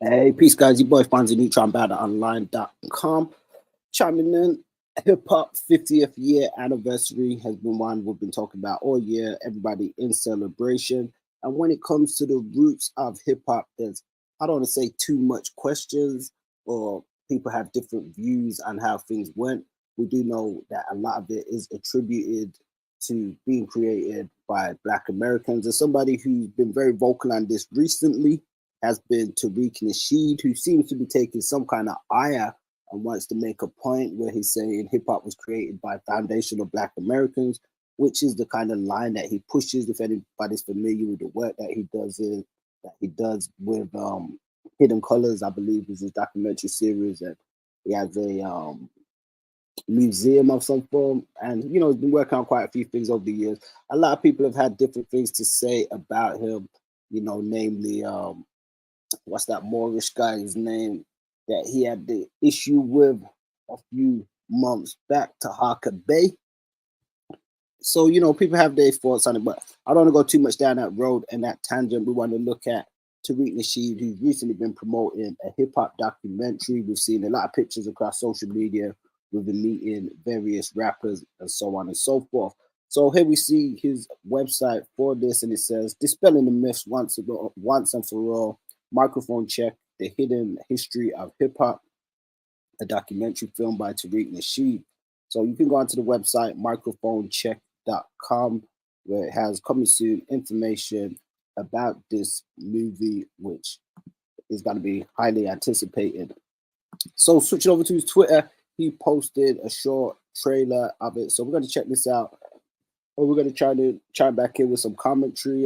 Hey, peace, guys. Your boy Fonzie Neutron, BowtOnline.com. Chiming in, hip hop 50th year anniversary has been one we've been talking about all year. Everybody in celebration. And when it comes to the roots of hip hop, there's, I don't want to say too much questions or people have different views on how things went. We do know that a lot of it is attributed to being created by Black Americans. And somebody who's been very vocal on this recently has been Tariq Nasheed, who seems to be taking some kind of ire and wants to make a point where he's saying hip hop was created by foundational Black Americans, which is the kind of line that he pushes. If anybody's familiar with the work that he does with Hidden Colors, I believe is his documentary series, and he has a museum of some form, and he's been working on quite a few things over the years. A lot of people have had different things to say about him, namely what's that Moorish guy's name that he had the issue with a few months back, Tahaka Bay. So, people have their thoughts on it, but I don't want to go too much down that road and that tangent. We want to look at Tariq Nasheed, who's recently been promoting a hip hop documentary. We've seen a lot of pictures across social media with him meeting various rappers and so on and so forth. So here we see his website for this, and it says, "Dispelling the myths once and for all. Microphone Check: The Hidden History of Hip Hop," a documentary film by Tariq Nasheed. So you can go onto the website microphonecheck.com, where it has coming soon information about this movie, which is going to be highly anticipated. So switching over to his Twitter, he posted a short trailer of it. So we're going to check this out. Or we're going to try back in with some commentary.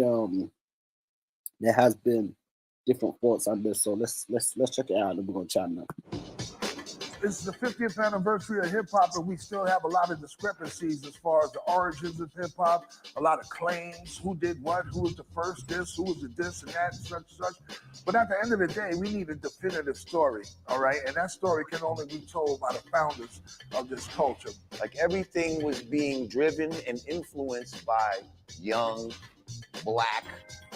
There has been different thoughts on this, so let's check it out, and we're gonna chat now. This is the 50th anniversary of hip hop, and we still have a lot of discrepancies as far as the origins of hip hop. A lot of claims: who did what, who was the first this, who was the this and that, and such and such. But at the end of the day, we need a definitive story, all right? And that story can only be told by the founders of this culture. Like, everything was being driven and influenced by young Black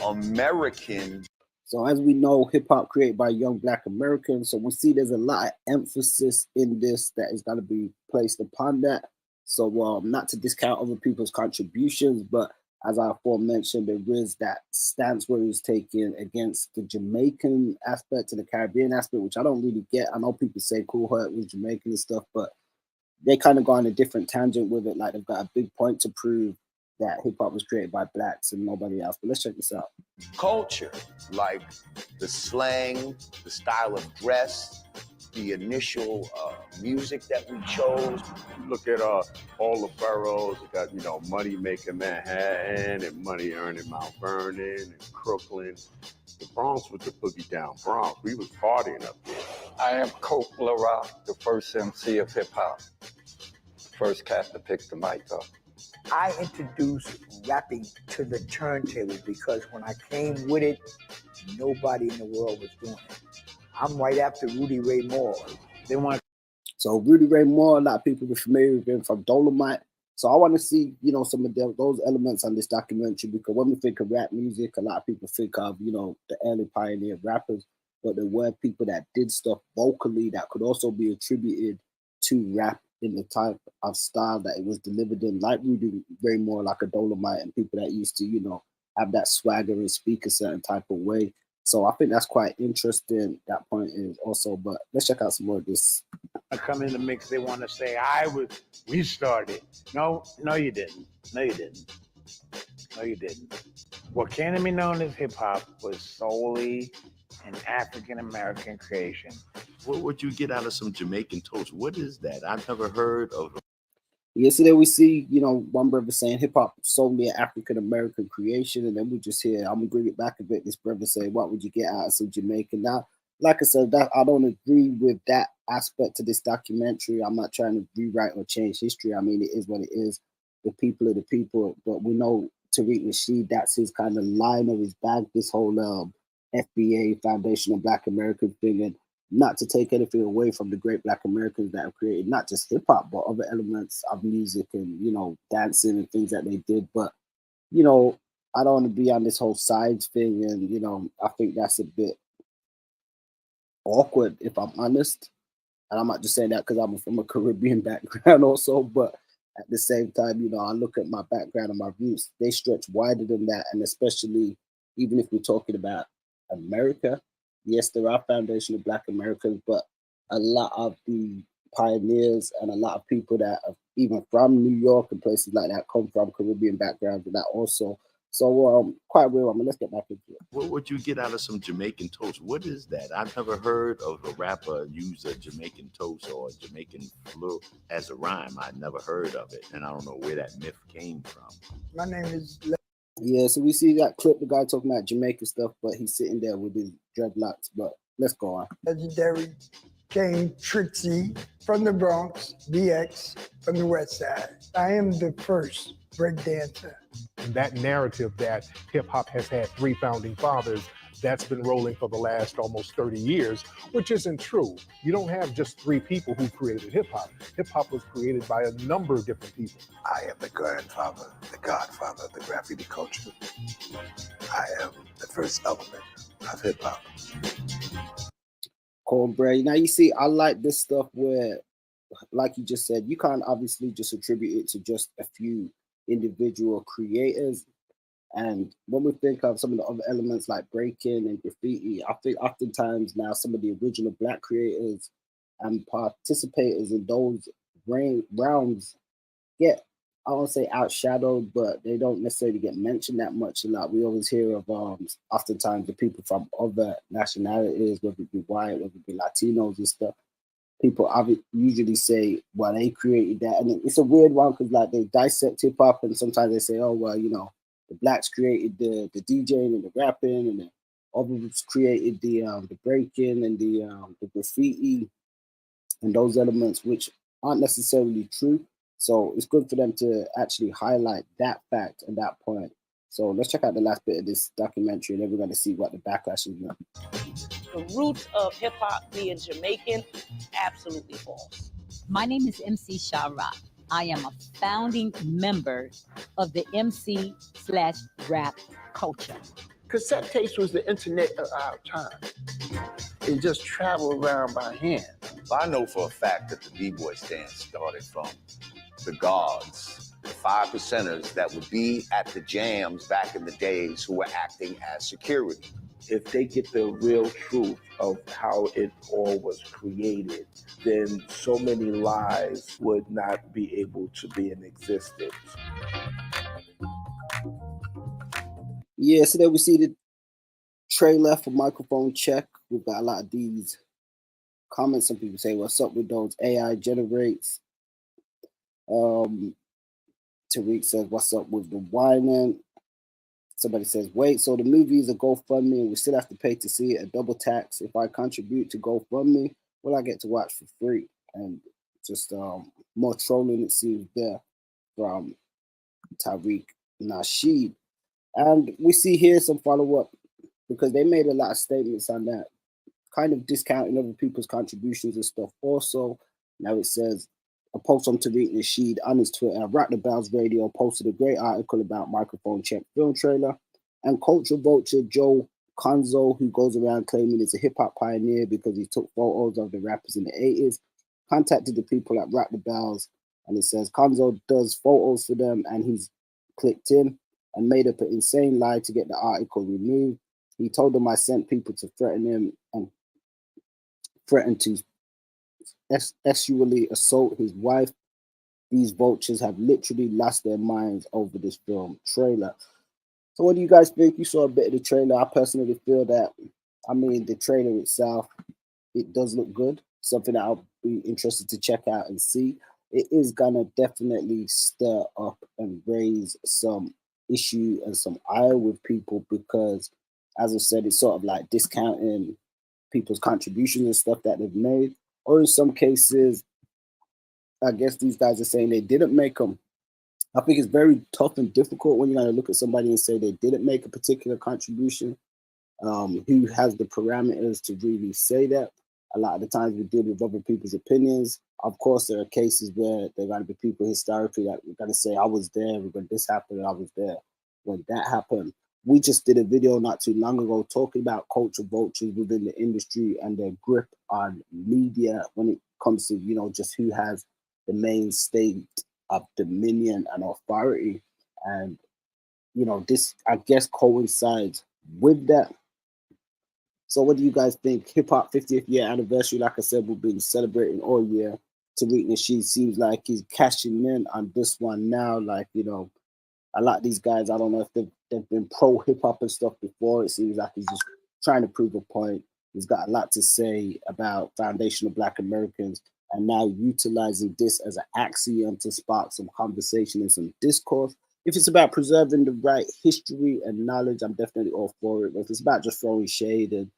American. So as we know, hip hop created by young Black Americans. So we see there's a lot of emphasis in this that is going to be placed upon that. So not to discount other people's contributions, but as I aforementioned, there is that stance where he's taking against the Jamaican aspect and the Caribbean aspect, which I don't really get. I know people say Cool Herc was Jamaican and stuff, but they kind of go on a different tangent with it. Like, they've got a big point to prove that hip hop was created by Blacks and nobody else. But let's check this out. Culture, like the slang, the style of dress, the initial music that we chose. Look at all the boroughs. You got, money making Manhattan and money earning Mount Vernon and Brooklyn. The Bronx was the boogie down Bronx. We was partying up there. I am Coke LaRock, the first MC of hip hop. First cat to pick the mic up. I introduced rapping to the turntable because when I came with it, nobody in the world was doing it. I'm right after Rudy Ray Moore. So Rudy Ray Moore, a lot of people are familiar with him from Dolomite. So I want to see, some of those elements on this documentary, because when we think of rap music, a lot of people think of, the early pioneer rappers, but there were people that did stuff vocally that could also be attributed to rap in the type of style that it was delivered in, like Rudy Ray Moore, like a Dolomite, and people that used to, have that swagger and speak a certain type of way. So I think that's quite interesting. That point is also, but let's check out some more of this. I come in the mix, they want to say we started. No, you didn't. No, you didn't. No, you didn't. What came to be known as hip hop was solely an African American creation. What would you get out of some Jamaican toast? What is that? I've never heard of. Yesterday we see, one brother saying hip hop solely an African American creation, and then we just hear, I'm gonna bring it back a bit. This brother say, what would you get out of some Jamaican? Now, like I said, that I don't agree with that aspect of this documentary. I'm not trying to rewrite or change history. I mean, it is what it is. The people are the people, but we know Tariq Nasheed, that's his kind of line of his bag, this whole FBA, Foundational Black American thing, and not to take anything away from the great Black Americans that have created not just hip hop, but other elements of music and, dancing and things that they did. But, I don't want to be on this whole sides thing. And, I think that's a bit awkward, if I'm honest. And I'm not just saying that because I'm from a Caribbean background also, but at the same time, you know, I look at my background and my roots, they stretch wider than that. And especially even if we're talking about America, yes, there are foundational Black Americans, but a lot of the pioneers and a lot of people that are even from New York and places like that come from Caribbean backgrounds and that also. So quite real. I mean, let's get back into it. What would you get out of some Jamaican toast? What is that? I've never heard of a rapper use a Jamaican toast or a Jamaican fleur as a rhyme. I never heard of it, and I don't know where that myth came from. My name is Yeah, so we see that clip, the guy talking about Jamaican stuff, but he's sitting there with his dreadlocks. But let's go on. Legendary King Trixie from the Bronx, BX from the West Side. I am the first break dancer. And that narrative that hip hop has had 3 founding fathers, that's been rolling for the last almost 30 years, which isn't true. You don't have just 3 people who created hip hop. Hip hop was created by a number of different people. I am the grandfather, the godfather of the graffiti culture. I am the first element of hip hop. Cornbread. Now you see, I like this stuff where, like you just said, you can't obviously just attribute it to just a few individual creators. And when we think of some of the other elements like breaking and graffiti, I think oftentimes now some of the original Black creators and participators in those realms get, I won't say outshadowed, but they don't necessarily get mentioned that much a lot. We always hear of oftentimes the people from other nationalities, whether it be white, whether it be Latinos and stuff. People usually say, well, they created that. And it's a weird one because like they dissect hip hop and sometimes they say, oh, well, you know, the Blacks created the DJing and the rapping and the others created the breaking and the graffiti and those elements, which aren't necessarily true. So it's good for them to actually highlight that fact and that point. So let's check out the last bit of this documentary and then we're going to see what the backlash is now. The roots of hip hop being Jamaican, absolutely false. My name is MC Shara. I am a founding member of the MC/rap culture. Cassette tapes was the internet of our time. It just traveled around by hand. I know for a fact that the B-boy stand started from the guards, the 5 percenters that would be at the jams back in the days who were acting as security. If they get the real truth of how it all was created, then so many lies would not be able to be in existence. Yeah, so there we see the trailer for Microphone Check. We've got a lot of these comments. Some people say, what's up with those AI generates? Tariq says, what's up with the whining? Somebody says, wait, so the movie is a GoFundMe and we still have to pay to see it, a double tax. If I contribute to GoFundMe, will I get to watch for free? And just more trolling, it seems, there from Tariq Nasheed. And we see here some follow-up because they made a lot of statements on that, kind of discounting other people's contributions and stuff. Also, now it says, a post on Tariq Nasheed on his Twitter, Rock the Bells Radio posted a great article about Microphone Check film trailer, and culture vulture Joe Conzo, who goes around claiming he's a hip-hop pioneer because he took photos of the rappers in the 80s, contacted the people at Rock the Bells, and it says Conzo does photos for them, and he's clicked in and made up an insane lie to get the article removed. He told them I sent people to threaten him and threatened to sexually assault his wife. These vultures have literally lost their minds over this film trailer. So what do you guys think? You saw a bit of the trailer. I personally feel that, I mean, the trailer itself, it does look good. Something that I'll be interested to check out and see. It is gonna definitely stir up and raise some issue and some ire with people because, as I said, it's sort of like discounting people's contributions and stuff that they've made. Or in some cases, I guess these guys are saying they didn't make them. I think it's very tough and difficult when you're going to look at somebody and say they didn't make a particular contribution. Who has the parameters to really say that? A lot of the times we deal with other people's opinions. Of course, there are cases where there are going to be people historically that we're going to say, I was there when this happened, I was there when that happened. we just did a video not too long ago talking about culture vultures within the industry and their grip on media when it comes to, you know, just who has the main state of dominion and authority. And, you know, this, I guess, coincides with that. So what do you guys think? Hip hop 50th year anniversary, like I said, we've been celebrating all year. Tariq Nasheed seems like he's cashing in on this one now. Like, you know, a lot of these guys, I don't know if they've been pro hip hop and stuff before. It seems like he's just trying to prove a point. He's got a lot to say about foundational Black Americans, and now utilizing this as an axiom to spark some conversation and some discourse. If it's about preserving the right history and knowledge, I'm definitely all for it. But if it's about just throwing shade and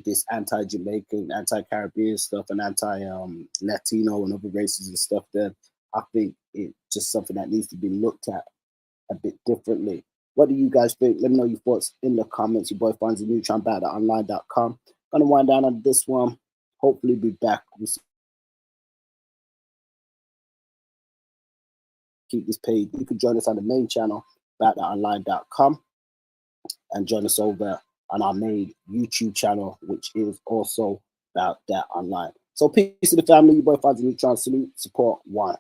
this anti-Jamaican, anti-Caribbean stuff and anti-Latino and other races and stuff, then I think it's just something that needs to be looked at a bit differently. What do you guys think? Let me know your thoughts in the comments. Your boy Fonzie Neutron, BoutThatOnline.com. Gonna wind down on this one. Hopefully be back. Keep this page. You can join us on the main channel, BoutThatOnline.com, and join us over on our main YouTube channel, which is also Bout That Online. So peace to the family. Your boy Fonzie Neutron. Salute, support, one.